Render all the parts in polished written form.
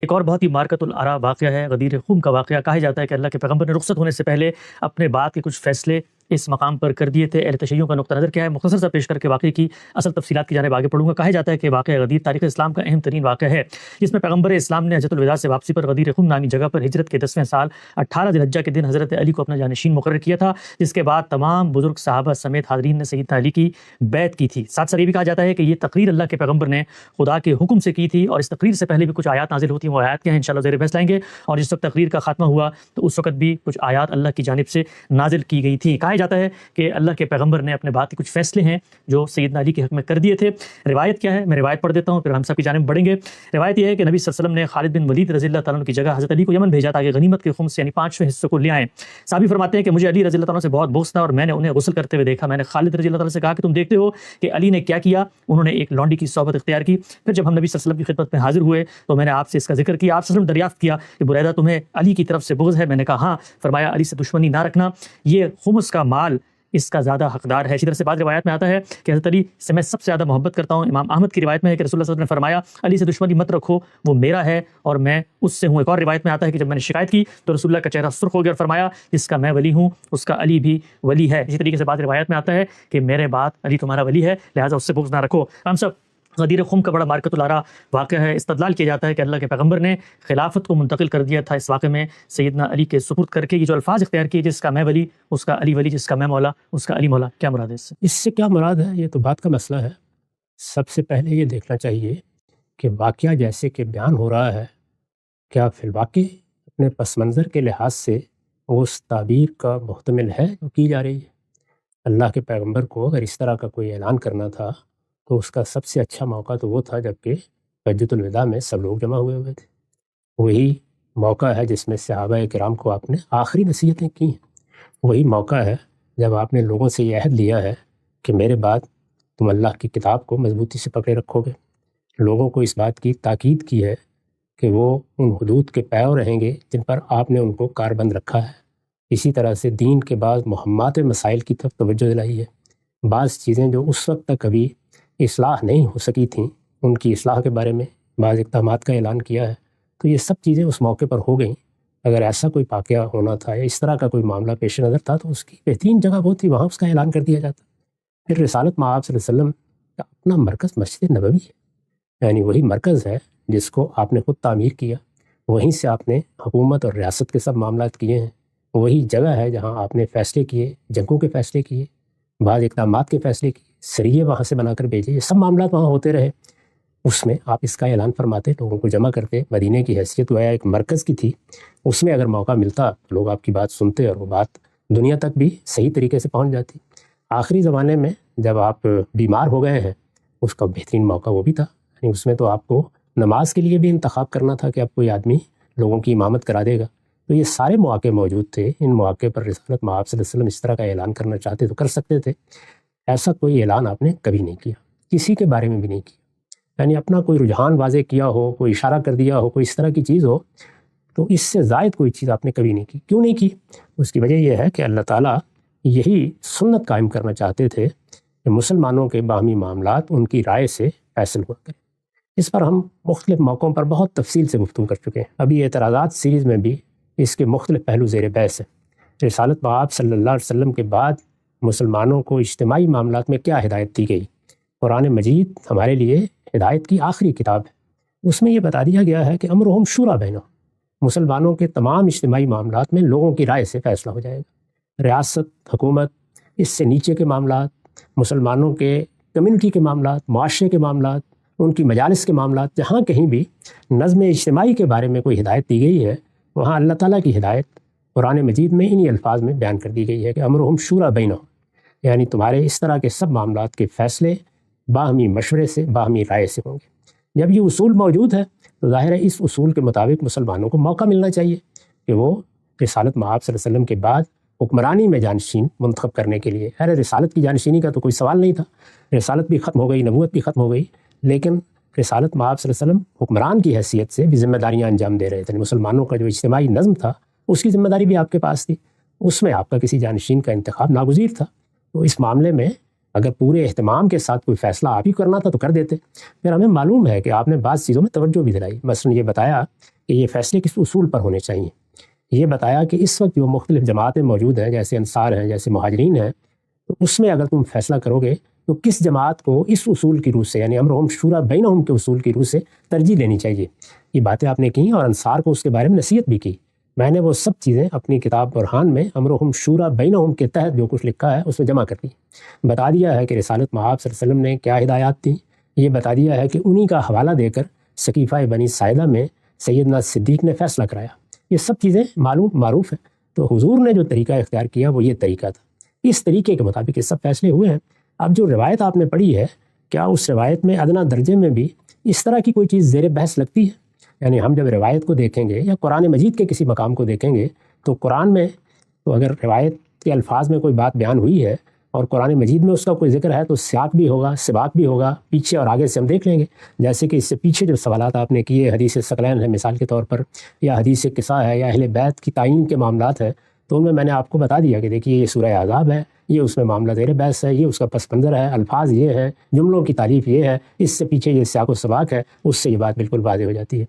ایک اور بہت ہی مارکۃ الآراء واقعہ ہے، غدیر خم کا واقعہ۔ کہا جاتا ہے کہ اللہ کے پیغمبر نے رخصت ہونے سے پہلے اپنے بعد کے کچھ فیصلے اس مقام پر کر دیے تھے۔ اہل تشیع کا نقطہ نظر کیا ہے، مختصر سا پیش کر کے واقعے کی اصل تفصیلات کی جانب آگے پڑھوں گا۔ کہا جاتا ہے کہ واقعہ غدیر تاریخ اسلام کا اہم ترین واقعہ ہے، جس میں پیغمبر اسلام نے حجۃ الوداع سے واپسی پر غدیر خم نامی جگہ پر ہجرت کے 10ویں سال 18 ذی الحجہ کے دن حضرت علی کو اپنا جانشین مقرر کیا تھا، جس کے بعد تمام بزرگ صحابہ سمیت حاضرین نے سیدنا علی کی بیعت کی تھی۔ ساتھ ساتھ یہ بھی کہا جاتا ہے کہ یہ تقریر اللہ کے پیغمبر نے خدا کے حکم سے کی تھی، اور اس تقریر سے پہلے بھی کچھ آیات نازل ہوتی ہیں۔ وہ آیات کیا ہیں انشاءاللہ زیر بحث لائیں گے، اور جس وقت تقریر کا خاتمہ ہوا تو اس وقت بھی کچھ آیات اللہ کی جانب سے نازل کی گئی تھیں۔ کہا جاتا ہے کہ اللہ کے پیغمبر نے اپنے بعد کے کچھ فیصلے ہیں جو سیدنا علی کے حق میں کر دیے تھے۔ روایت کیا ہے، میں روایت پڑھ دیتا ہوں پھر ہم سب کی جانب بڑھیں گے۔ روایت یہ ہے کہ نبی صلی اللہ علیہ وسلم نے خالد بن ولید رضی اللہ تعالیٰ عنہ کی جگہ حضرت علی کو یمن بھیجا تاکہ غنیمت کے خمس یعنی 5ویں حصے کو لے آئیں۔ صحابی فرماتے ہیں کہ مجھے علی رضی اللہ تعالیٰ عنہ سے بہت بغض تھا، اور میں نے انہیں غسل کرتے ہوئے دیکھا۔ میں نے خالد رضی اللہ تعالیٰ سے کہا کہ تم دیکھتے ہو کہ علی نے کیا کیا؟ انہوں نے ایک لونڈی کی صحبت اختیار کی۔ پھر جب ہم نبی صلی اللہ علیہ وسلم کی خدمت میں حاضر ہوئے تو میں نے آپ سے اس کا ذکر کیا۔ آپ صلی اللہ علیہ وسلم دریافت کیا کہ بریدہ تمہیں علی کی طرف سے بغض ہے؟ میں نے کہا ہاں۔ فرمایا علی سے دشمنی نہ رکھنا، یہ خمس کا مال اس کا زیادہ حقدار ہے۔ اسی طرح سے بعض روایات میں آتا ہے کہ حضرت علی سے میں سب سے زیادہ محبت کرتا ہوں۔ امام احمد کی روایت میں ہے کہ رسول اللہ صلی اللہ علیہ وسلم نے فرمایا علی سے دشمنی مت رکھو، وہ میرا ہے اور میں اس سے ہوں۔ ایک اور روایت میں آتا ہے کہ جب میں نے شکایت کی تو رسول اللہ کا چہرہ سرخ ہو گیا اور فرمایا جس کا میں ولی ہوں اس کا علی بھی ولی ہے۔ اسی طریقے سے بعض روایت میں آتا ہے کہ میرے بعد علی تمہارا ولی ہے، لہٰذا اس سے بغض نہ رکھو۔ ہم سب غدیر خم کا بڑا مارکۃ الآراء واقعہ ہے۔ استدلال کیا جاتا ہے کہ اللہ کے پیغمبر نے خلافت کو منتقل کر دیا تھا اس واقعے میں سیدنا علی کے سپرد کر کے۔ یہ جو الفاظ اختیار کیے، جس کا میں ولی اس کا علی ولی، جس کا میں مولا اس کا علی مولا، کیا مراد ہے اس سے؟ اس سے کیا مراد ہے، یہ تو بات کا مسئلہ ہے۔ سب سے پہلے یہ دیکھنا چاہیے کہ واقعہ جیسے کہ بیان ہو رہا ہے، کیا فی الواقع اپنے پس منظر کے لحاظ سے اس تعبیر کا محتمل ہے جو کی جا رہی ہے؟ اللہ کے پیغمبر کو اگر اس طرح کا کوئی اعلان کرنا تھا تو اس کا سب سے اچھا موقع تو وہ تھا جب کہ حجۃ الوداع میں سب لوگ جمع ہوئے تھے۔ وہی موقع ہے جس میں صحابہ کرام کو آپ نے آخری نصیحتیں کی ہیں۔ وہی موقع ہے جب آپ نے لوگوں سے یہ عہد لیا ہے کہ میرے بعد تم اللہ کی کتاب کو مضبوطی سے پکڑے رکھو گے۔ لوگوں کو اس بات کی تاکید کی ہے کہ وہ ان حدود کے پیرو رہیں گے جن پر آپ نے ان کو کاربند رکھا ہے۔ اسی طرح سے دین کے بعض مہمات مسائل کی طرف توجہ دلائی ہے۔ بعض چیزیں جو اس وقت تک کبھی اصلاح نہیں ہو سکی تھیں، ان کی اصلاح کے بارے میں بعض اقدامات کا اعلان کیا ہے۔ تو یہ سب چیزیں اس موقع پر ہو گئیں۔ اگر ایسا کوئی واقعہ ہونا تھا یا اس طرح کا کوئی معاملہ پیش نظر تھا تو اس کی بہترین جگہ وہ تھی، وہاں اس کا اعلان کر دیا جاتا۔ پھر رسالت مآب صلی اللہ علیہ وسلم کا اپنا مرکز مسجد نبوی ہے، یعنی وہی مرکز ہے جس کو آپ نے خود تعمیر کیا، وہیں سے آپ نے حکومت اور ریاست کے سب معاملات کیے ہیں۔ وہی جگہ ہے جہاں آپ نے فیصلے کیے، جنگوں کے فیصلے کیے، بعض اقدامات کے فیصلے کیے، سریے وہاں سے بنا کر بھیجے، یہ سب معاملات وہاں ہوتے رہے۔ اس میں آپ اس کا اعلان فرماتے، لوگوں کو جمع کرتے۔ مدینہ کی حیثیت گویا ایک مرکز کی تھی، اس میں اگر موقع ملتا لوگ آپ کی بات سنتے اور وہ بات دنیا تک بھی صحیح طریقے سے پہنچ جاتی۔ آخری زمانے میں جب آپ بیمار ہو گئے ہیں، اس کا بہترین موقع وہ بھی تھا، یعنی اس میں تو آپ کو نماز کے لیے بھی انتخاب کرنا تھا کہ اب کوئی آدمی لوگوں کی امامت کرا دے گا۔ تو یہ سارے مواقع موجود تھے۔ ان مواقع پر رسالت مآب صلی اللہ علیہ وسلم اس طرح کا اعلان کرنا چاہتے تو کر سکتے تھے۔ ایسا کوئی اعلان آپ نے کبھی نہیں کیا، کسی کے بارے میں بھی نہیں کیا، یعنی اپنا کوئی رجحان واضح کیا ہو، کوئی اشارہ کر دیا ہو، کوئی اس طرح کی چیز ہو، تو اس سے زائد کوئی چیز آپ نے کبھی نہیں کی۔ کیوں نہیں کی؟ اس کی وجہ یہ ہے کہ اللہ تعالیٰ یہی سنت قائم کرنا چاہتے تھے کہ مسلمانوں کے باہمی معاملات ان کی رائے سے فیصل ہوا کریں۔ اس پر ہم مختلف موقعوں پر بہت تفصیل سے گفتگو کر چکے ہیں۔ ابھی اعتراضات سیریز میں بھی اس کے مختلف پہلو زیر بحث ہیں۔ رسالت مآب صلی اللہ علیہ وسلم کے بعد مسلمانوں کو اجتماعی معاملات میں کیا ہدایت دی گئی؟ قرآن مجید ہمارے لیے ہدایت کی آخری کتاب ہے۔ اس میں یہ بتا دیا گیا ہے کہ امرہم شورا بینہم، مسلمانوں کے تمام اجتماعی معاملات میں لوگوں کی رائے سے فیصلہ ہو جائے گا۔ ریاست، حکومت، اس سے نیچے کے معاملات، مسلمانوں کے کمیونٹی کے معاملات، معاشرے کے معاملات، ان کی مجالس کے معاملات، جہاں کہیں بھی نظم اجتماعی کے بارے میں کوئی ہدایت دی گئی ہے، وہاں اللہ تعالیٰ کی ہدایت قرآن مجید میں انہی الفاظ میں بیان کر دی گئی ہے کہ امرہم شورا بینہم، یعنی تمہارے اس طرح کے سب معاملات کے فیصلے باہمی مشورے سے، باہمی رائے سے ہوں گے۔ جب یہ اصول موجود ہے تو ظاہر ہے اس اصول کے مطابق مسلمانوں کو موقع ملنا چاہیے کہ وہ رسالت مآب صلی اللہ علیہ وسلم کے بعد حکمرانی میں جانشین منتخب کرنے کے لیے، رسالت کی جانشینی کا تو کوئی سوال نہیں تھا، رسالت بھی ختم ہو گئی، نبوت بھی ختم ہو گئی، لیکن رسالت مآب صلی اللہ علیہ وسلم حکمران کی حیثیت سے بھی ذمہ داریاں انجام دے رہے تھے۔ مسلمانوں کا جو اجتماعی نظم تھا اس کی ذمہ داری بھی آپ کے پاس تھی، اس میں آپ کا کسی جانشین کا انتخاب ناگزیر تھا۔ تو اس معاملے میں اگر پورے اہتمام کے ساتھ کوئی فیصلہ آپ ہی کرنا تھا تو کر دیتے. پھر ہمیں معلوم ہے کہ آپ نے بعض چیزوں میں توجہ بھی دلائی. مثلاً یہ بتایا کہ یہ فیصلے کس اصول پر ہونے چاہیے. یہ بتایا کہ اس وقت جو مختلف جماعتیں موجود ہیں، جیسے انصار ہیں، جیسے مہاجرین ہیں، تو اس میں اگر تم فیصلہ کرو گے تو کس جماعت کو اس اصول کی روح سے، یعنی امرہم شورا بینہم کے اصول کی روح سے ترجیح دینی چاہیے. یہ باتیں آپ نے کی اور انصار کو اس کے بارے میں نصیحت بھی کی. میں نے وہ سب چیزیں اپنی کتاب برہان میں امرہم شورا بینہم کے تحت جو کچھ لکھا ہے اس میں جمع کر دی. بتا دیا ہے کہ رسالت مآب صلی اللہ علیہ وسلم نے کیا ہدایات تھیں. یہ بتا دیا ہے کہ انہی کا حوالہ دے کر سقیفہ بنی ساعدہ میں سیدنا صدیق نے فیصلہ کرایا. یہ سب چیزیں معروف ہیں. تو حضور نے جو طریقہ اختیار کیا وہ یہ طریقہ تھا. اس طریقے کے مطابق یہ سب فیصلے ہوئے ہیں. اب جو روایت آپ نے پڑھی ہے، کیا اس روایت میں ادنیٰ درجے میں بھی اس طرح کی کوئی چیز زیر بحث لگتی ہے؟ یعنی ہم جب روایت کو دیکھیں گے یا قرآن مجید کے کسی مقام کو دیکھیں گے تو قرآن میں تو اگر روایت کے الفاظ میں کوئی بات بیان ہوئی ہے اور قرآن مجید میں اس کا کوئی ذکر ہے تو سیاق بھی ہوگا، سباق بھی ہوگا. پیچھے اور آگے سے ہم دیکھ لیں گے. جیسے کہ اس سے پیچھے جو سوالات آپ نے کیے، حدیث ثقلین ہے مثال کے طور پر، یا حدیث قصہ ہے، یا اہل بیت کی تعین کے معاملات ہیں، تو ان میں نے آپ کو بتا دیا کہ دیکھیے یہ سورہ احزاب ہے، یہ اس میں معاملہ زیر بحث ہے، یہ اس کا پس منظر ہے، الفاظ یہ ہیں، جملوں کی تعریف یہ ہے، اس سے پیچھے یہ سیاق و سباق ہے. اس سے یہ بات بالکل واضح ہو جاتی ہے.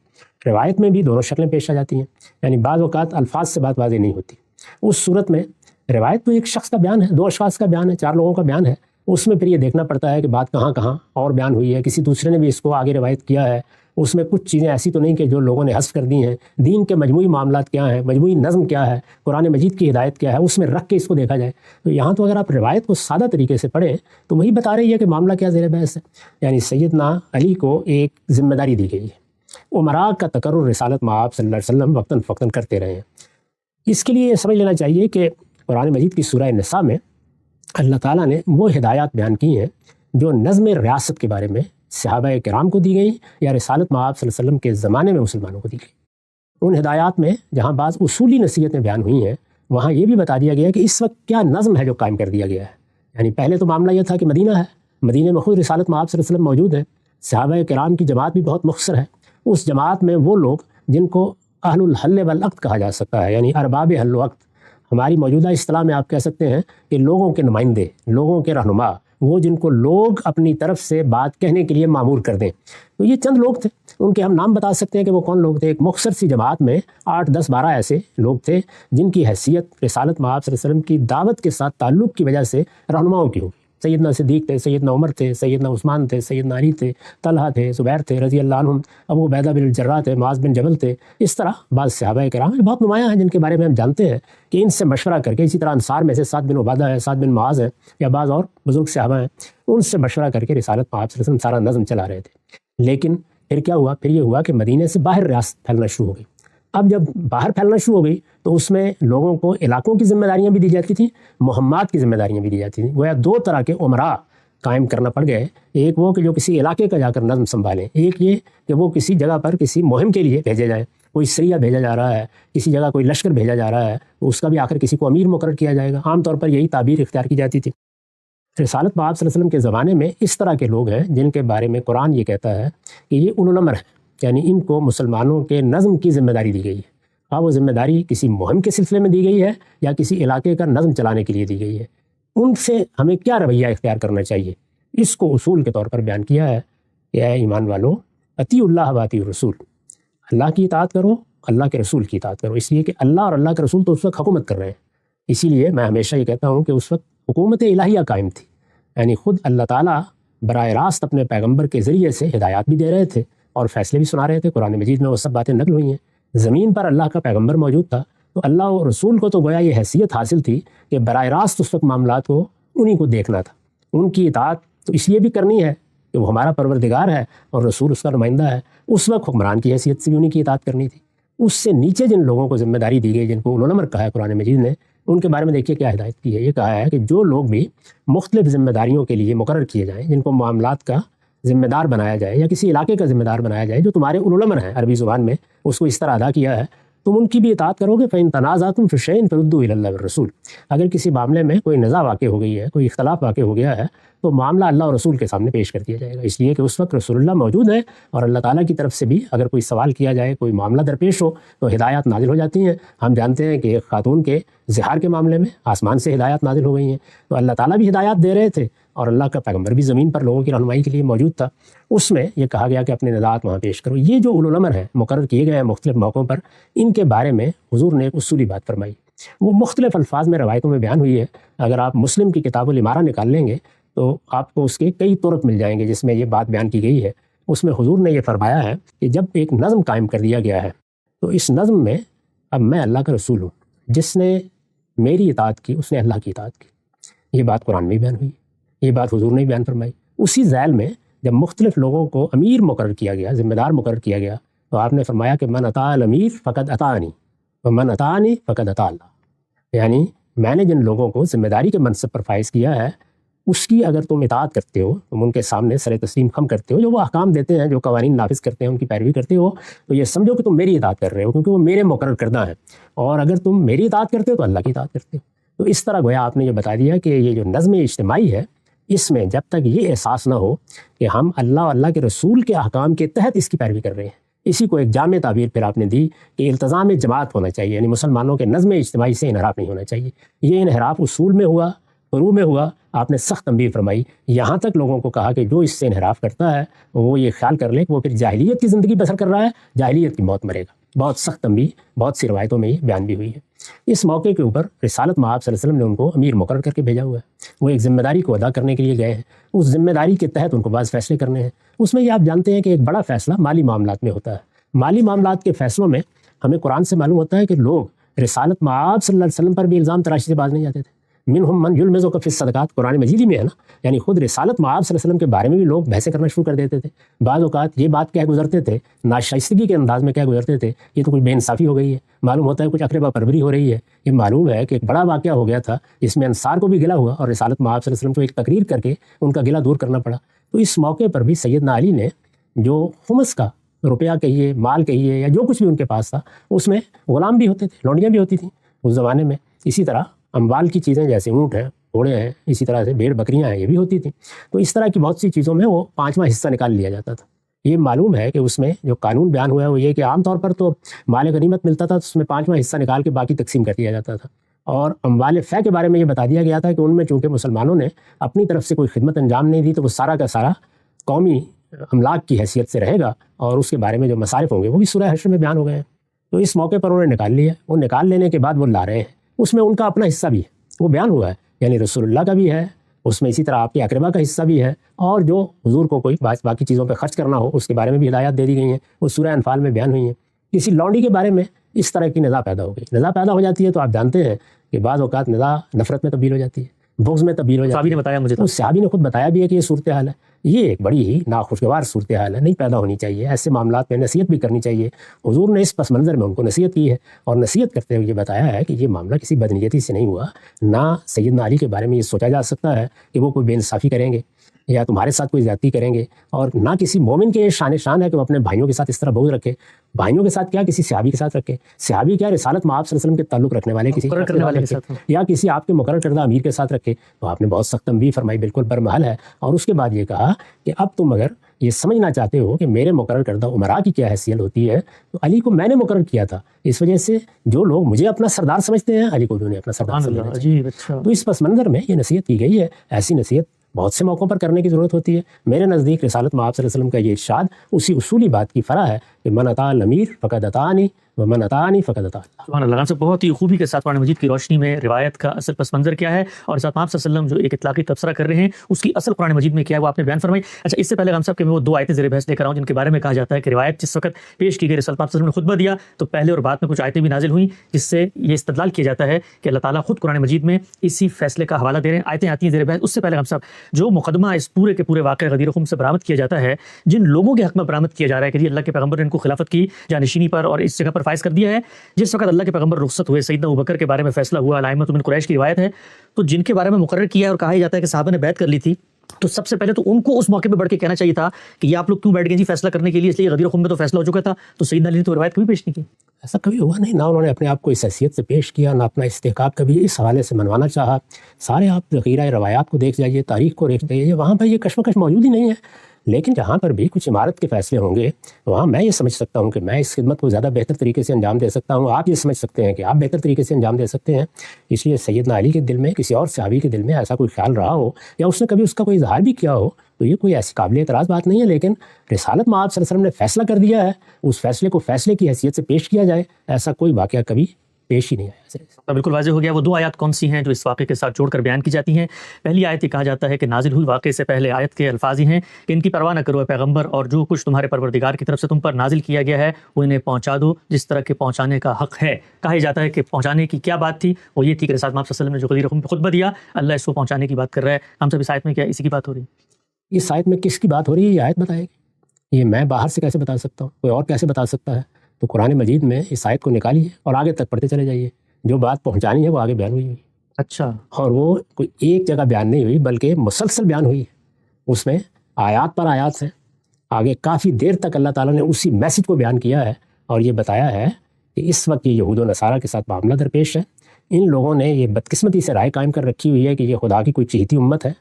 روایت میں بھی دونوں شکلیں پیش آ جاتی ہیں. یعنی بعض اوقات الفاظ سے بات واضح نہیں ہوتی. اس صورت میں روایت تو ایک شخص کا بیان ہے، 2 اشخاص کا بیان ہے، 4 لوگوں کا بیان ہے. اس میں پھر یہ دیکھنا پڑتا ہے کہ بات کہاں کہاں اور بیان ہوئی ہے، کسی دوسرے نے بھی اس کو آگے روایت کیا ہے. اس میں کچھ چیزیں ایسی تو نہیں کہ جو لوگوں نے حذف کر دی ہیں. دین کے مجموعی معاملات کیا ہیں، مجموعی نظم کیا ہے، قرآن مجید کی ہدایت کیا ہے، اس میں رکھ کے اس کو دیکھا جائے. تو یہاں تو اگر آپ روایت کو سادہ طریقے سے پڑھیں تو وہی بتا رہی ہے کہ معاملہ کیا زیر بحث ہے. یعنی سیدنا علی کو ایک ذمہ داری دی گئی ہے. امراء کا تقرر رسالت مآب صلی اللہ علیہ وسلم وقتاً فوقتاً کرتے رہے ہیں. اس کے لیے یہ سمجھ لینا چاہیے کہ قرآن مجید کی سورہ نساء میں اللہ تعالیٰ نے وہ ہدایات بیان کی ہیں جو نظم ریاست کے بارے میں صحابہ کرام کو دی گئی یا رسالت مآب صلی اللہ علیہ وسلم کے زمانے میں مسلمانوں کو دی گئی. ان ہدایات میں جہاں بعض اصولی نصیحتیں بیان ہوئی ہیں وہاں یہ بھی بتا دیا گیا کہ اس وقت کیا نظم ہے جو قائم کر دیا گیا ہے. یعنی پہلے تو معاملہ یہ تھا کہ مدینہ ہے، مدینہ میں خود رسالت مآب صلی اللہ علیہ وسلم موجود ہے، صحابہ کرام کی جماعت بھی بہت مختصر ہے. اس جماعت میں وہ لوگ جن کو اہل الحل والعقد کہا جا سکتا ہے، یعنی ارباب حل و عقد، ہماری موجودہ اصطلاح میں آپ کہہ سکتے ہیں کہ لوگوں کے نمائندے، لوگوں کے رہنما، وہ جن کو لوگ اپنی طرف سے بات کہنے کے لیے مامور کر دیں. تو یہ چند لوگ تھے، ان کے ہم نام بتا سکتے ہیں کہ وہ کون لوگ تھے. ایک مختصر سی جماعت میں 8 10 12 ایسے لوگ تھے جن کی حیثیت رسالت مآب صلی اللہ علیہ وسلم کی دعوت کے ساتھ تعلق کی وجہ سے رہنماؤں کی ہوگی. سیدنا صدیق تھے، سیدنا عمر تھے، سیدنا عثمان تھے، سیدنا علی تھے، طلحہ تھے، زبیر تھے رضی اللہ عنہم، ابو عبیدہ بن الجراح تھے، معاذ بن جبل تھے. اس طرح بعض صحابہ کرام بہت نمایاں ہیں جن کے بارے میں ہم جانتے ہیں کہ ان سے مشورہ کر کے، اسی طرح انصار میں سے سعد بن عبادہ ہے، سعد بن معاذ ہے، یا بعض اور بزرگ صحابہ ہیں، ان سے مشورہ کر کے رسالت مآب صلی اللہ علیہ وسلم سارا نظم چلا رہے تھے. لیکن پھر کیا ہوا؟ پھر یہ ہوا کہ مدینے سے باہر ریاست پھیلنا شروع ہو گئی. اب جب باہر پھیلنا شروع ہو گئی تو اس میں لوگوں کو علاقوں کی ذمہ داریاں بھی دی جاتی تھیں، مہمات کی ذمہ داریاں بھی دی جاتی تھیں. گویا 2 طرح کے امراء قائم کرنا پڑ گئے. ایک وہ کہ جو کسی علاقے کا جا کر نظم سنبھالیں، ایک یہ کہ وہ کسی جگہ پر کسی مہم کے لیے بھیجے جائیں. کوئی سریہ بھیجا جا رہا ہے، کسی جگہ کوئی لشکر بھیجا جا رہا ہے، اس کا بھی آخر کسی کو امیر مقرر کیا جائے گا. عام طور پر یہی تعبیر اختیار کی جاتی تھی. رسالت مآب صلی اللہ علیہ وسلم کے زمانے میں اس طرح کے لوگ ہیں جن کے بارے میں قرآن یہ کہتا ہے کہ یہ اولو الامر ہیں، یعنی ان کو مسلمانوں کے نظم کی ذمہ داری دی گئی ہے. ہاں وہ ذمہ داری کسی مہم کے سلسلے میں دی گئی ہے یا کسی علاقے کا نظم چلانے کے لیے دی گئی ہے. ان سے ہمیں کیا رویہ اختیار کرنا چاہیے، اس کو اصول کے طور پر بیان کیا ہے کہ اے ایمان والو، اطیعوا اللہ و اطیعوا الرسول، اللہ کی اطاعت کرو، اللہ کے رسول کی اطاعت کرو. اس لیے کہ اللہ اور اللہ کے رسول تو اس وقت حکومت کر رہے ہیں. اسی لیے میں ہمیشہ یہ کہتا ہوں کہ اس وقت حکومت الہیہ قائم تھی، یعنی خود اللہ تعالیٰ براہ راست اپنے پیغمبر کے ذریعے سے ہدایات بھی دے رہے تھے اور فیصلے بھی سنا رہے تھے. قرآن مجید میں وہ سب باتیں نقل ہوئی ہیں. زمین پر اللہ کا پیغمبر موجود تھا تو اللہ اور رسول کو تو گویا یہ حیثیت حاصل تھی کہ براہ راست اس وقت معاملات کو انہی کو دیکھنا تھا. ان کی اطاعت تو اس لیے بھی کرنی ہے کہ وہ ہمارا پروردگار ہے اور رسول اس کا نمائندہ ہے. اس وقت حکمران کی حیثیت سے بھی انہی کی اطاعت کرنی تھی. اس سے نیچے جن لوگوں کو ذمہ داری دی گئی، جن کو اولو الامر کہا ہے قرآن مجید نے، ان کے بارے میں دیکھیے کیا ہدایت کی ہے. یہ کہا ہے کہ جو لوگ بھی مختلف ذمہ داریوں کے لیے مقرر کیے جائیں، جن کو معاملات کا ذمہ دار بنایا جائے یا کسی علاقے کا ذمہ دار بنایا جائے جو تمہارے اولو الامر ہیں، عربی زبان میں اس کو اس طرح ادا کیا ہے، تم ان کی بھی اطاعت کرو گے. فَإِن تَنَازَعْتُمْ فِي شَيْءٍ فَرُدُّوهُ إِلَى اللَّهِ وَالرَّسُولِ. اگر کسی معاملے میں کوئی نزاع واقع ہو گئی ہے، کوئی اختلاف واقع ہو گیا ہے، تو معاملہ اللہ اور رسول کے سامنے پیش کر دیا جائے گا. اس لیے کہ اس وقت رسول اللہ موجود ہیں اور اللہ تعالیٰ کی طرف سے بھی اگر کوئی سوال کیا جائے، کوئی معاملہ درپیش ہو تو ہدایات نازل ہو جاتی ہیں. ہم جانتے ہیں کہ ایک خاتون کے زہار کے معاملے میں آسمان سے ہدایات نازل ہو گئی ہیں، تو اللہ تعالیٰ بھی ہدایات دے رہے تھے اور اللہ کا پیغمبر بھی زمین پر لوگوں کی رہنمائی کے لیے موجود تھا، اس میں یہ کہا گیا کہ اپنے نداءات وہاں پیش کرو۔ یہ جو اولو الامر ہیں مقرر کیے گئے ہیں مختلف موقعوں پر، ان کے بارے میں حضور نے ایک اصولی بات فرمائی، وہ مختلف الفاظ میں روایتوں میں بیان ہوئی ہے۔ اگر آپ مسلم کی کتاب الامارہ نکال لیں گے تو آپ کو اس کے کئی طرق مل جائیں گے جس میں یہ بات بیان کی گئی ہے۔ اس میں حضور نے یہ فرمایا ہے کہ جب ایک نظم قائم کر دیا گیا ہے تو اس نظم میں اب میں اللہ کا رسول ہوں، جس نے میری اطاعت کی اس نے اللہ کی اطاعت کی۔ یہ بات قرآن میں بیان ہوئی، یہ بات حضور نے بیان فرمائی۔ اسی ذیل میں جب مختلف لوگوں کو امیر مقرر کیا گیا، ذمہ دار مقرر کیا گیا، تو آپ نے فرمایا کہ من اطاع الامیر فقد اطاعنی ومن اطاعنی فقد اطاع اللہ، یعنی میں نے جن لوگوں کو ذمہ داری کے منصب پر فائز کیا ہے اس کی اگر تم اطاعت کرتے ہو، تم ان کے سامنے سر تسلیم خم کرتے ہو، جو وہ احکام دیتے ہیں، جو قوانین نافذ کرتے ہیں، ان کی پیروی کرتے ہو، تو یہ سمجھو کہ تم میری اطاعت کر رہے ہو، کیونکہ وہ میرے مقرر کردہ ہیں، اور اگر تم میری اطاعت کرتے ہو تو اللہ کی اطاعت کرتے ہو۔ تو اس طرح گویا آپ نے یہ بتا دیا کہ یہ جو نظم اجتماعی ہے، اس میں جب تک یہ احساس نہ ہو کہ ہم اللہ اور اللہ کے رسول کے احکام کے تحت اس کی پیروی کر رہے ہیں، اسی کو ایک جامع تعبیر پھر آپ نے دی کہ التزام جماعت ہونا چاہیے، یعنی مسلمانوں کے نظم اجتماعی سے انحراف نہیں ہونا چاہیے۔ یہ انحراف اصول میں ہوا، فروع میں ہوا، آپ نے سخت تنبیہ فرمائی، یہاں تک لوگوں کو کہا کہ جو اس سے انحراف کرتا ہے وہ یہ خیال کر لے کہ وہ پھر جاہلیت کی زندگی بسر کر رہا ہے، جاہلیت کی موت مرے گا۔ بہت سخت تنبیہ بہت سی روایتوں میں یہ بیان بھی ہوئی ہے۔ اس موقع کے اوپر رسالت مآب صلی اللہ علیہ وسلم نے ان کو امیر مقرر کر کے بھیجا ہوا ہے، وہ ایک ذمہ داری کو ادا کرنے کے لیے گئے ہیں، اس ذمہ داری کے تحت ان کو بعض فیصلے کرنے ہیں۔ اس میں یہ آپ جانتے ہیں کہ ایک بڑا فیصلہ مالی معاملات میں ہوتا ہے۔ مالی معاملات کے فیصلوں میں ہمیں قرآن سے معلوم ہوتا ہے کہ لوگ رسالت مآب صلی اللہ علیہ وسلم پر بھی الزام تراشی سے باز نہیں جاتے تھے۔ منہم من یلمزک فی الصدقات، قرآن مجید میں ہے نا، یعنی خود رسالت مآب صلی اللہ علیہ وسلم کے بارے میں بھی لوگ بحثیں کرنا شروع کر دیتے تھے۔ بعض اوقات یہ بات کہہ گزرتے تھے، ناشائستگی کے انداز میں کہہ گزرتے تھے، یہ تو کچھ بے انصافی ہو گئی ہے، معلوم ہوتا ہے کچھ اقربا پروری ہو رہی ہے۔ یہ معلوم ہے کہ ایک بڑا واقعہ ہو گیا تھا جس میں انصار کو بھی گلہ ہوا اور رسالت مآب صلی اللہ علیہ وسلم کو ایک تقریر کر کے ان کا گلہ دور کرنا پڑا۔ تو اس موقع پر بھی سیدنا علی نے جو خمس کا روپیہ کہیے، مال کہیے، یا جو کچھ بھی ان کے پاس تھا، اس میں غلام بھی ہوتے تھے، لونڈیاں بھی ہوتی تھیں اس زمانے میں۔ اسی طرح اموال کی چیزیں جیسے اونٹ ہیں، گھوڑے ہیں، اسی طرح سے بھیڑ بکریاں ہیں، یہ بھی ہوتی تھیں۔ تو اس طرح کی بہت سی چیزوں میں وہ 5واں حصہ نکال لیا جاتا تھا۔ یہ معلوم ہے کہ اس میں جو قانون بیان ہوا ہے وہ یہ کہ عام طور پر تو مال غنیمت ملتا تھا تو اس میں 5واں حصہ نکال کے باقی تقسیم کر دیا جاتا تھا، اور اموال فے کے بارے میں یہ بتا دیا گیا تھا کہ ان میں چونکہ مسلمانوں نے اپنی طرف سے کوئی خدمت انجام نہیں دی تو وہ سارا کا سارا قومی املاک کی حیثیت سے رہے گا، اور اس کے بارے میں جو مصارف ہوں گے وہ بھی سورہ حشر میں بیان ہو گئے ہیں۔ تو اس موقع پر انہوں نے نکال لیا، وہ نکال لینے کے بعد وہ لا رہے ہیں، اس میں ان کا اپنا حصہ بھی ہے، وہ بیان ہوا ہے، یعنی رسول اللہ کا بھی ہے اس میں، اسی طرح آپ کے اقربا کا حصہ بھی ہے، اور جو حضور کو کوئی باقی چیزوں پہ خرچ کرنا ہو اس کے بارے میں بھی ہدایات دے دی گئی ہیں، وہ سورہ انفال میں بیان ہوئی ہیں۔ کسی لونڈی کے بارے میں اس طرح کی نزاع پیدا ہو گئی، نزاع پیدا ہو جاتی ہے تو آپ جانتے ہیں کہ بعض اوقات نزاع نفرت میں تبدیل ہو جاتی ہے، بغض میں تبدیل ہو جاتی ہے۔ صحابی نے بتایا مجھے، اس صحابی نے خود بتایا بھی ہے کہ یہ صورتحال ہے، یہ ایک بڑی ہی ناخوشگوار صورتحال ہے، نہیں پیدا ہونی چاہیے، ایسے معاملات میں نصیحت بھی کرنی چاہیے۔ حضور نے اس پس منظر میں ان کو نصیحت کی ہے، اور نصیحت کرتے ہوئے یہ بتایا ہے کہ یہ معاملہ کسی بدنیتی سے نہیں ہوا، نہ سیدنا علی کے بارے میں یہ سوچا جا سکتا ہے کہ وہ کوئی بے انصافی کریں گے یا تمہارے ساتھ کوئی زیادتی کریں گے، اور نہ کسی مومن کے شان ہے کہ وہ اپنے بھائیوں کے ساتھ اس طرح بغض رکھے۔ بھائیوں کے ساتھ کیا، کسی صحابی کے ساتھ رکھے، صحابی کیا رسالت مآب صلی اللہ علیہ وسلم کے تعلق رکھنے والے کسی کے ساتھ، یا کسی آپ کے مقرر کردہ امیر کے ساتھ رکھے۔ تو آپ نے بہت سخت تنبیہ فرمائی، بالکل برمحل ہے، اور اس کے بعد یہ کہا کہ اب تم اگر یہ سمجھنا چاہتے ہو کہ میرے مقرر کردہ عمراء کی کیا حیثیت ہوتی ہے، تو علی کو میں نے مقرر کیا تھا، اس وجہ سے جو لوگ مجھے اپنا سردار سمجھتے ہیں علی کو بھی انہیں اپنا سردار سمجھنا چاہیے۔ تو اس پس منظر میں یہ نصیحت کی گئی ہے، ایسی نصیحت بہت سے موقعوں پر کرنے کی ضرورت ہوتی ہے۔ میرے نزدیک رسالت مآب صلی اللہ علیہ وسلم کا یہ ارشاد اسی اصولی بات کی فرع ہے کہ من اطاع الامیر فقد اطاعنی ومن اطاعنی فقد اطاع اللہ۔ سبحان اللہ، سے بہت ہی خوبی کے ساتھ قرآن مجید کی روشنی میں روایت کا اصل پس منظر کیا ہے، اور ساتھ آپ صلی اللہ علیہ وسلم جو ایک اطلاقی تبصرہ کر رہے ہیں اس کی اصل قرآن مجید میں کیا ہے وہ آپ نے بیان فرمائی۔ اچھا، اس سے پہلے ہم صاحب کہ میں وہ 2 آیتیں زیر بحث لے کر آؤں جن کے بارے میں کہا جاتا ہے کہ روایت جس وقت پیش کی گئی، رسالت آپ صلی اللہ علیہ وسلم نے خطبہ دیا تو پہلے اور بعد میں کچھ آیتیں بھی نازل ہوئیں جس سے یہ استدلال کیا جاتا ہے کہ اللہ تعالیٰ خود قرآن مجید میں اسی فیصلے کا حوالہ دے رہے ہیں۔ آیتیں آتی ہیں زیر بحث۔ اس سے پہلے ہم صاحب جو مقدمہ اس پورے کے پورے واقعہ غدیر خم سے برآمد کیا جاتا ہے، جن لوگوں کے حق میں برآمد کیا جا رہا ہے کہ اللہ کے پیغمبر نے ان کو خلافت کی جانشینی پر اور اس جگہ پر فائز کر دیا ہے، جس وقت اللہ کے پیغمبر رخصت ہوئے، سیدنا ابوبکر کے بارے میں فیصلہ ہوا، علائمۃ من قریش کی روایت ہے، تو جن کے بارے میں مقرر کیا ہے اور کہا جاتا ہے کہ صحابہ نے بیعت کر لی تھی، تو سب سے پہلے تو ان کو اس موقع پہ بڑھ کے کہنا چاہیے تھا کہ یہ آپ لوگ کیوں بیٹھ گئے جی فیصلہ کرنے کے لیے، اس لیے غدیر خم میں تو فیصلہ ہو چکا تھا، تو سیدنا علی نے تو روایت کبھی پیش نہیں کی۔ ایسا کبھی ہوا نہیں، نہ انہوں نے اپنے آپ کو اس حیثیت سے پیش کیا، نہ اپنا استحقاق کبھی اس حوالے سے منوانا چاہا۔ سارے آپ ذخیرہ روایات کو دیکھ جائیے، تاریخ کو دیکھ جائیے، وہاں پہ یہ کشمکش موجود ہی نہیں ہے۔ لیکن جہاں پر بھی کچھ عمارت کے فیصلے ہوں گے وہاں میں یہ سمجھ سکتا ہوں کہ میں اس خدمت کو زیادہ بہتر طریقے سے انجام دے سکتا ہوں، آپ یہ سمجھ سکتے ہیں کہ آپ بہتر طریقے سے انجام دے سکتے ہیں۔ اس لیے سیدنا علی کے دل میں، کسی اور صحابی کے دل میں ایسا کوئی خیال رہا ہو یا اس نے کبھی اس کا کوئی اظہار بھی کیا ہو تو یہ کوئی ایسی قابل اعتراض بات نہیں ہے، لیکن رسالت میں آپ صلی اللہ علیہ وسلم نے فیصلہ کر دیا ہے، اس فیصلے کو فیصلے کی حیثیت سے پیش کیا جائے، ایسا کوئی واقعہ کبھی پیش ہی نہیں آیا۔ بالکل واضح ہو گیا۔ وہ 2 آیات کون سی ہیں جو اس واقعے کے ساتھ جوڑ کر بیان کی جاتی ہیں؟ پہلی آیت یہ کہا جاتا ہے کہ نازل ہوئی واقعے سے پہلے آیت کے الفاظ ہی ہیں کہ ان کی پرواہ نہ کرو اے پیغمبر، اور جو کچھ تمہارے پروردگار کی طرف سے تم پر نازل کیا گیا ہے وہ انہیں پہنچا دو جس طرح کے پہنچانے کا حق ہے۔ کہا جاتا ہے کہ پہنچانے کی کیا بات تھی؟ وہ یہ تھی کہ رسالت میں آپ صلی اللہ علیہ وسلم نے جو غدیر خم پہ خطبہ دیا، اللہ اس کو پہنچانے کی بات کر رہا ہے۔ ہم سب اس آیت میں کیا اسی کی بات ہو رہی ہے؟ اس آیت میں کس کی بات ہو رہی ہے یہ آیت بتائے گی، یہ میں باہر سے کیسے بتا سکتا ہوں، کوئی اور کیسے بتا سکتا ہے؟ تو قرآن مجید میں اس آیت کو نکالیے اور آگے تک پڑھتے چلے جائیے، جو بات پہنچانی ہے وہ آگے بیان ہوئی۔ اچھا، اور وہ کوئی ایک جگہ بیان نہیں ہوئی بلکہ مسلسل بیان ہوئی ہے، اس میں آیات پر آیات ہیں، آگے کافی دیر تک اللہ تعالیٰ نے اسی میسج کو بیان کیا ہے اور یہ بتایا ہے کہ اس وقت یہ یہود و نصارہ کے ساتھ معاملہ درپیش ہے۔ ان لوگوں نے یہ بدقسمتی سے رائے قائم کر رکھی ہوئی ہے کہ یہ خدا کی کوئی چہیتی امت ہے،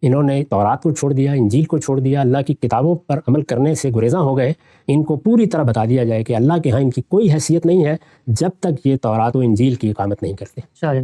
انہوں نے تورات کو چھوڑ دیا، انجیل کو چھوڑ دیا، اللہ کی کتابوں پر عمل کرنے سے گریزاں ہو گئے۔ ان کو پوری طرح بتا دیا جائے کہ اللہ کے ہاں ان کی کوئی حیثیت نہیں ہے جب تک یہ تورات و انجیل کی اقامت نہیں کرتے۔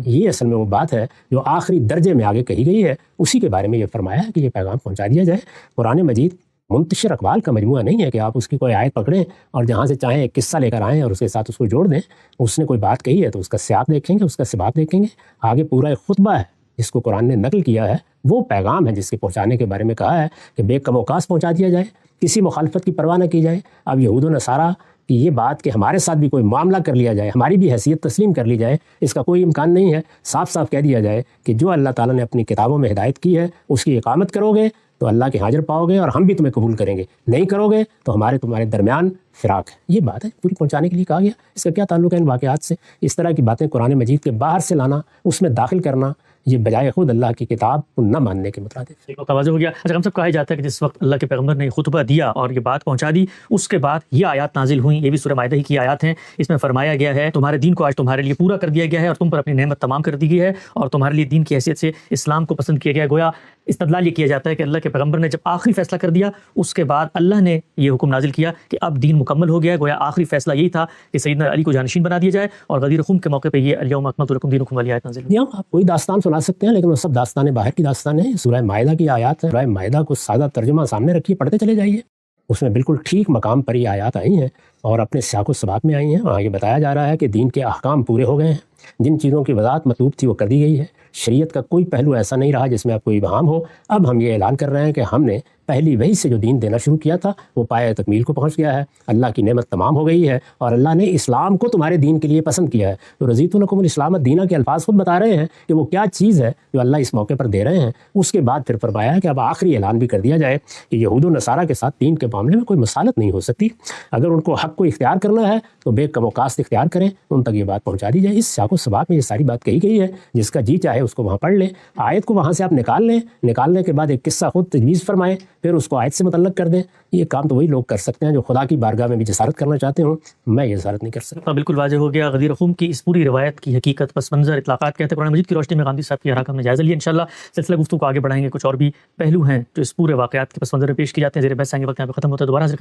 یہ اصل میں وہ بات ہے جو آخری درجے میں آگے کہی گئی ہے، اسی کے بارے میں یہ فرمایا ہے کہ یہ پیغام پہنچا دیا جائے۔ قرآن مجید منتشر اقوال کا مجموعہ نہیں ہے کہ آپ اس کی کوئی آیت پکڑیں اور جہاں سے چاہیں ایک قصہ لے کر آئیں اور اس کے ساتھ اس کو جوڑ دیں۔ اس نے کوئی بات کہی ہے تو اس کا سیاق دیکھیں گے، اس کا سباق دیکھیں گے، آگے پورا ایک خطبہ ہے جس کو قرآن نے نقل کیا ہے، وہ پیغام ہے جس کے پہنچانے کے بارے میں کہا ہے کہ بے کم اوقات پہنچا دیا جائے، کسی مخالفت کی پرواہ نہ کی جائے۔ اب یہود و نصارہ کی یہ بات کہ ہمارے ساتھ بھی کوئی معاملہ کر لیا جائے، ہماری بھی حیثیت تسلیم کر لی جائے، اس کا کوئی امکان نہیں ہے۔ صاف صاف کہہ دیا جائے کہ جو اللہ تعالیٰ نے اپنی کتابوں میں ہدایت کی ہے اس کی اقامت کرو گے تو اللہ کے حاضر پاؤ گے اور ہم بھی تمہیں قبول کریں گے، نہیں کرو گے تو تمہارے درمیان فراق ہے۔ یہ بات ہے پوری پہنچانے کے لیے کہا گیا۔ اس کا کیا تعلق ہے ان واقعات سے؟ اس طرح کی باتیں قرآن مجید کے باہر سے لانا، اس میں داخل کرنا، یہ بجائے خود اللہ کی کتاب کو نہ ماننے کے مترادف۔ واضح ہو گیا۔ اچھا، ہم سب کہا جاتا ہے کہ جس وقت اللہ کے پیغمبر نے خطبہ دیا اور یہ بات پہنچا دی، اس کے بعد یہ آیات نازل ہوئیں، یہ بھی سورہ مائدہ ہی کی آیات ہیں۔ اس میں فرمایا گیا ہے تمہارے دین کو آج تمہارے لیے پورا کر دیا گیا ہے اور تم پر اپنی نعمت تمام کر دی گئی ہے اور تمہارے لیے دین کی حیثیت سے اسلام کو پسند کیا گیا۔ گویا استدلال یہ کیا جاتا ہے کہ اللہ کے پیغمبر نے جب آخری فیصلہ کر دیا اس کے بعد اللہ نے یہ حکم نازل کیا کہ اب دین مکمل ہو گیا ہے۔ گویا آخری فیصلہ یہی تھا کہ سیدنا علی کو جانشین بنا دیا جائے، اور غدیر خم کے موقع پہ یہ الیوم اکملت لکم دینکم والی آیت نازل ہوئی۔ یہاں آپ کوئی داستان سنا سکتے ہیں لیکن وہ سب داستانیں باہر کی داستانیں ہیں۔ سورہ مائدہ کی آیات ہے، سورہ مائدہ کو سادہ ترجمہ سامنے رکھیے، پڑھتے چلے جائیے، اس میں بالکل ٹھیک مقام پر یہ آیات آئی ہیں اور اپنے سیاق و سباق میں آئی ہیں۔ وہاں یہ بتایا جا رہا ہے کہ دین کے احکام پورے ہو گئے ہیں، جن چیزوں کی وضاحت مطلوب تھی وہ کر دی گئی ہے، شریعت کا کوئی پہلو ایسا نہیں رہا جس میں اب کوئی ابہام ہو۔ اب ہم یہ اعلان کر رہے ہیں کہ ہم نے پہلی وحی سے جو دین دینا شروع کیا تھا وہ پایہ تکمیل کو پہنچ گیا ہے، اللہ کی نعمت تمام ہو گئی ہے اور اللہ نے اسلام کو تمہارے دین کے لیے پسند کیا ہے۔ تو رضیت لکم الاسلام دینا کے الفاظ خود بتا رہے ہیں کہ وہ کیا چیز ہے جو اللہ اس موقع پر دے رہے ہیں۔ اس کے بعد پھر فرمایا ہے کہ اب آخری اعلان بھی کر دیا جائے کہ یہود و نصارہ کے ساتھ دین کے معاملے میں کوئی مسالت نہیں ہو سکتی۔ اگر ان کو حق کو اختیار کرنا ہے تو بے کم اوقات اختیار کریں، ان تک یہ بات پہنچا دی جائے۔ اس سیاق و سباق میں یہ ساری بات کہی گئی ہے، جس کا جی چاہے اس کو وہاں پڑھ لیں، آیت کو وہاں سے آپ نکال لیں، نکالنے کے بعد ایک قصہ خود تجویز فرمائیں، پھر اس کو آیت سے متعلق کر دیں۔ یہ کام تو وہی لوگ کر سکتے ہیں جو خدا کی بارگاہ میں بھی جسارت کرنا چاہتے ہوں، میں یہ جسارت نہیں کر سکتا۔ بالکل واضح ہو گیا غدیر خم کی اس پوری روایت کی حقیقت، پس منظر، اطلاقات کہتے ہیں قرآن مجید کی روشنی میں گاندھی صاحب کی حرکت میں جائزہ لیا۔ انشاءاللہ سلسلہ گفتگو کو آگے بڑھائیں گے، کچھ اور بھی پہلو ہیں جو اس پورے واقعات کے پس منظر میں پیش کی جاتے ہیں۔ زیر بحث آئیں گے، وقت یہاں پہ ختم ہوتا ہے، دوبارہ حاضر